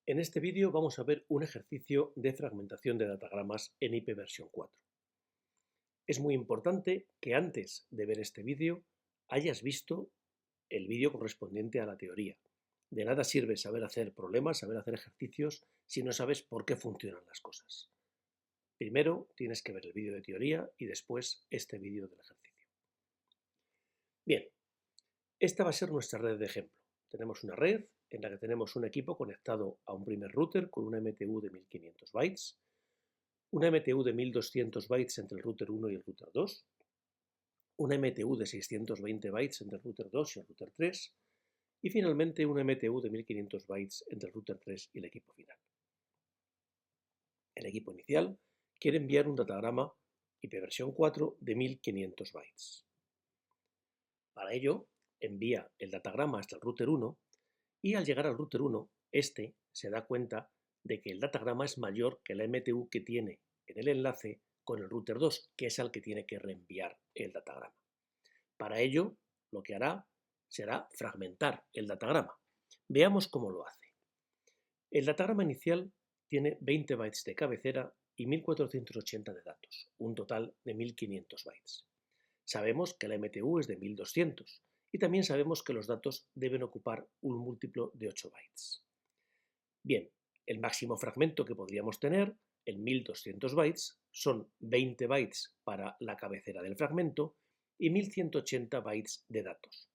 En este vídeo vamos a ver un ejercicio de fragmentación de datagramas en IP versión 4. Es muy importante que antes de ver este vídeo hayas visto el vídeo correspondiente a la teoría. De nada sirve saber hacer problemas, saber hacer ejercicios, si no sabes por qué funcionan las cosas. Primero tienes que ver el vídeo de teoría y después este vídeo del ejercicio. Bien, esta va a ser nuestra red de ejemplo. Tenemos una red en la que tenemos un equipo conectado a un primer router con una MTU de 1500 bytes, una MTU de 1200 bytes entre el router 1 y el router 2, una MTU de 620 bytes entre el router 2 y el router 3, y finalmente una MTU de 1500 bytes entre el router 3 y el equipo final. El equipo inicial quiere enviar un datagrama IP versión 4 de 1500 bytes. Para ello, envía el datagrama hasta el router 1 y al llegar al router 1, este se da cuenta de que el datagrama es mayor que la MTU que tiene en el enlace con el router 2, que es al que tiene que reenviar el datagrama. Para ello, lo que hará será fragmentar el datagrama. Veamos cómo lo hace. El datagrama inicial tiene 20 bytes de cabecera y 1480 de datos, un total de 1500 bytes. Sabemos que la MTU es de 1200 y también sabemos que los datos deben ocupar un múltiplo de 8 bytes. Bien, el máximo fragmento que podríamos tener en 1200 bytes son 20 bytes para la cabecera del fragmento y 1180 bytes de datos.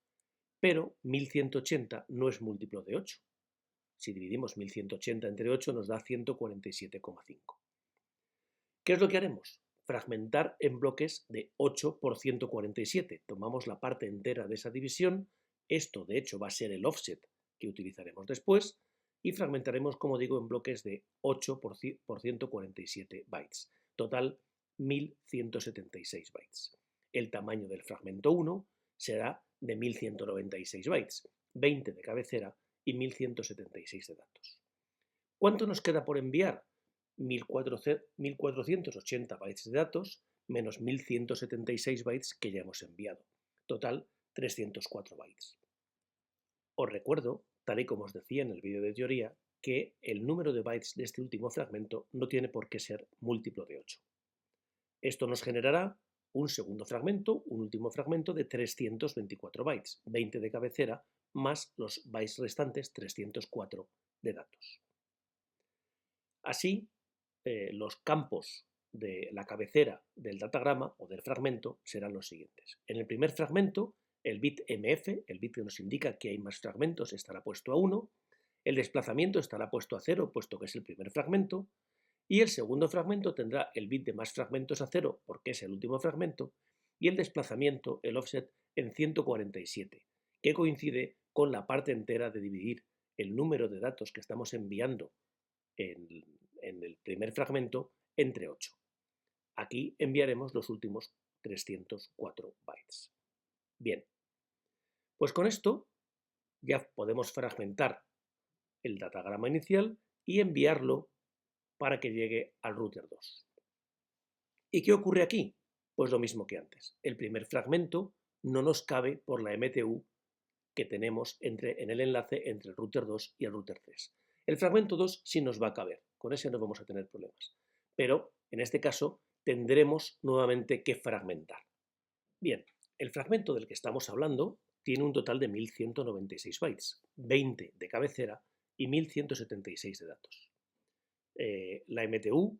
Pero 1180 no es múltiplo de 8. Si dividimos 1180 entre 8 nos da 147,5. ¿Qué es lo que haremos? Fragmentar en bloques de 8 por 147. Tomamos la parte entera de esa división. Esto, de hecho, va a ser el offset que utilizaremos después. Y fragmentaremos, como digo, en bloques de 8 por 147 bytes. Total, 1176 bytes. El tamaño del fragmento 1 será de 1196 bytes, 20 de cabecera y 1176 de datos. ¿Cuánto nos queda por enviar? 1480 bytes de datos menos 1176 bytes que ya hemos enviado. Total, 304 bytes. Os recuerdo, tal y como os decía en el vídeo de teoría, que el número de bytes de este último fragmento no tiene por qué ser múltiplo de 8. Esto nos generará un segundo fragmento, un último fragmento de 324 bytes, 20 de cabecera más los bytes restantes, 304 de datos. Así, los campos de la cabecera del datagrama o del fragmento serán los siguientes. En el primer fragmento, el bit MF, el bit que nos indica que hay más fragmentos, estará puesto a 1, el desplazamiento estará puesto a 0, puesto que es el primer fragmento, y el segundo fragmento tendrá el bit de más fragmentos a 0, porque es el último fragmento, y el desplazamiento, el offset, en 147, que coincide con la parte entera de dividir el número de datos que estamos enviando en el primer fragmento entre 8. Aquí enviaremos los últimos 304 bytes. Bien, pues con esto ya podemos fragmentar el datagrama inicial y enviarlo para que llegue al router 2. ¿Y qué ocurre aquí? Pues lo mismo que antes. El primer fragmento no nos cabe por la MTU que tenemos en el enlace entre el router 2 y el router 3. El fragmento 2 sí nos va a caber, con ese no vamos a tener problemas. Pero en este caso tendremos nuevamente que fragmentar. Bien, el fragmento del que estamos hablando tiene un total de 1196 bytes, 20 de cabecera y 1176 de datos. La MTU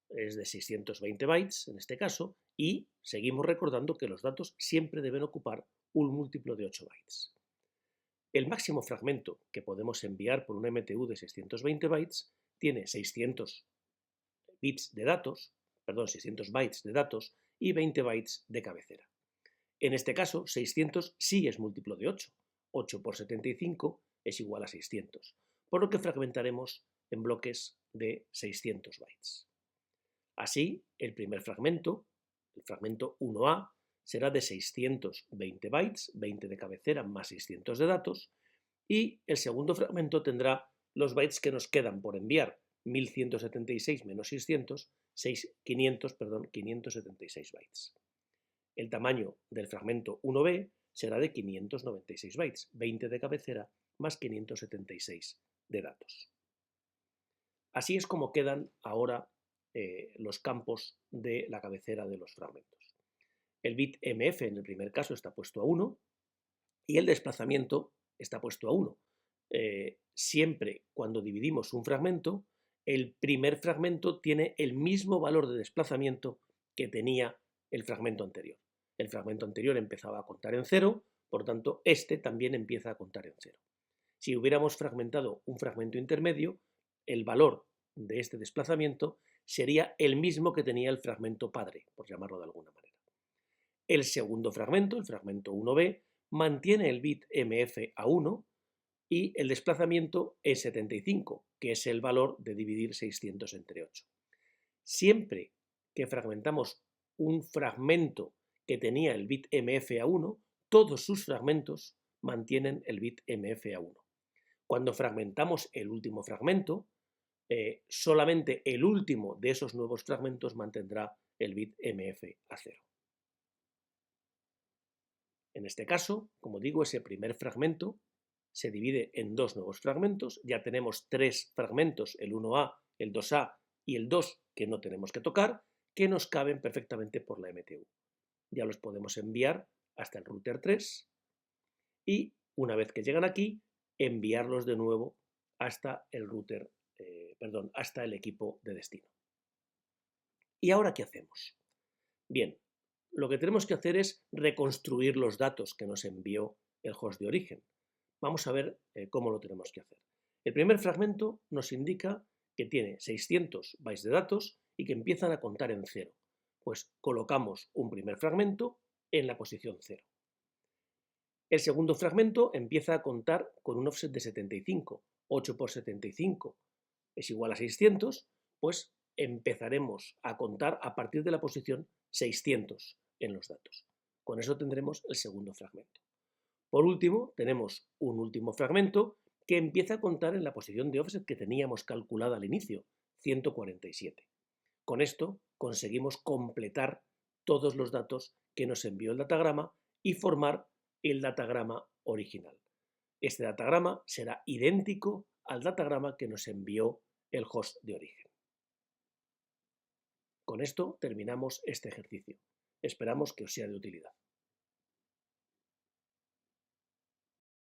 es de 620 bytes en este caso y seguimos recordando que los datos siempre deben ocupar un múltiplo de 8 bytes. El máximo fragmento que podemos enviar por una MTU de 620 bytes tiene 600 bytes de datos y 20 bytes de cabecera. En este caso, 600 sí es múltiplo de 8. 8 por 75 es igual a 600, por lo que fragmentaremos en bloques de 600 bytes. Así, el primer fragmento, el fragmento 1A, será de 620 bytes, 20 de cabecera más 600 de datos, y el segundo fragmento tendrá los bytes que nos quedan por enviar, 1176 menos 600, 576 bytes. El tamaño del fragmento 1B será de 596 bytes, 20 de cabecera más 576 de datos. Así es como quedan ahora los campos de la cabecera de los fragmentos. El bit mf en el primer caso está puesto a 1 y el desplazamiento está puesto a 1. Siempre cuando dividimos un fragmento, el primer fragmento tiene el mismo valor de desplazamiento que tenía el fragmento anterior. El fragmento anterior empezaba a contar en 0, por tanto, este también empieza a contar en 0. Si hubiéramos fragmentado un fragmento intermedio, el valor de este desplazamiento sería el mismo que tenía el fragmento padre, por llamarlo de alguna manera. El segundo fragmento, el fragmento 1b, mantiene el bit mf a 1 y el desplazamiento es 75, que es el valor de dividir 600 entre 8. Siempre que fragmentamos un fragmento que tenía el bit mf a 1, todos sus fragmentos mantienen el bit mf a 1. Cuando fragmentamos el último fragmento, solamente el último de esos nuevos fragmentos mantendrá el bit mf a 0. En este caso, como digo, ese primer fragmento se divide en dos nuevos fragmentos. Ya tenemos tres fragmentos, el 1A, el 2A y el 2 que no tenemos que tocar, que nos caben perfectamente por la MTU. Ya los podemos enviar hasta el router 3 y una vez que llegan aquí, enviarlos de nuevo hasta el router, hasta el equipo de destino. ¿Y ahora qué hacemos? Bien, lo que tenemos que hacer es reconstruir los datos que nos envió el host de origen. Vamos a ver cómo lo tenemos que hacer. El primer fragmento nos indica que tiene 600 bytes de datos y que empiezan a contar en 0. Pues colocamos un primer fragmento en la posición 0. El segundo fragmento empieza a contar con un offset de 75. 8 por 75 es igual a 600, pues empezaremos a contar a partir de la posición 600 en los datos. Con eso tendremos el segundo fragmento. Por último, tenemos un último fragmento que empieza a contar en la posición de offset que teníamos calculada al inicio, 147. Con esto conseguimos completar todos los datos que nos envió el datagrama y formar el datagrama original. Este datagrama será idéntico al datagrama que nos envió el host de origen. Con esto terminamos este ejercicio. Esperamos que os sea de utilidad.